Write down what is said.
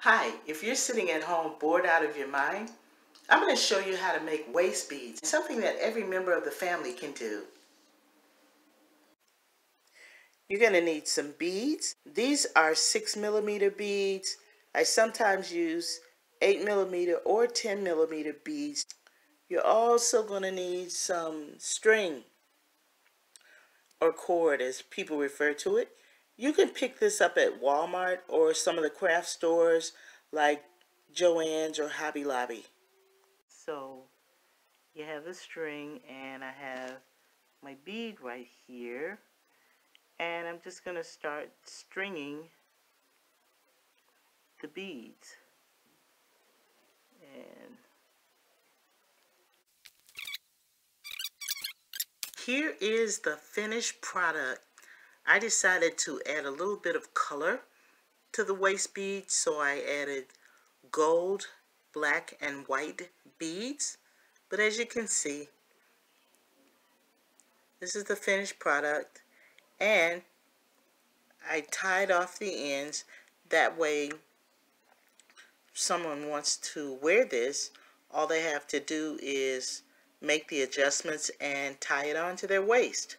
Hi, if you're sitting at home bored out of your mind, I'm going to show you how to make waist beads, something that every member of the family can do. You're going to need some beads. These are 6 millimeter beads. I sometimes use 8 millimeter or 10 millimeter beads. You're also going to need some string or cord, as people refer to it. You can pick this up at Walmart or some of the craft stores like Joann's or Hobby Lobby. So you have the string, and I have my bead right here, and I'm just going to start stringing the beads. And here is the finished product. I decided to add a little bit of color to the waist beads, so I added gold, black, and white beads. But as you can see, this is the finished product, and I tied off the ends. That way, if someone wants to wear this, all they have to do is make the adjustments and tie it onto their waist.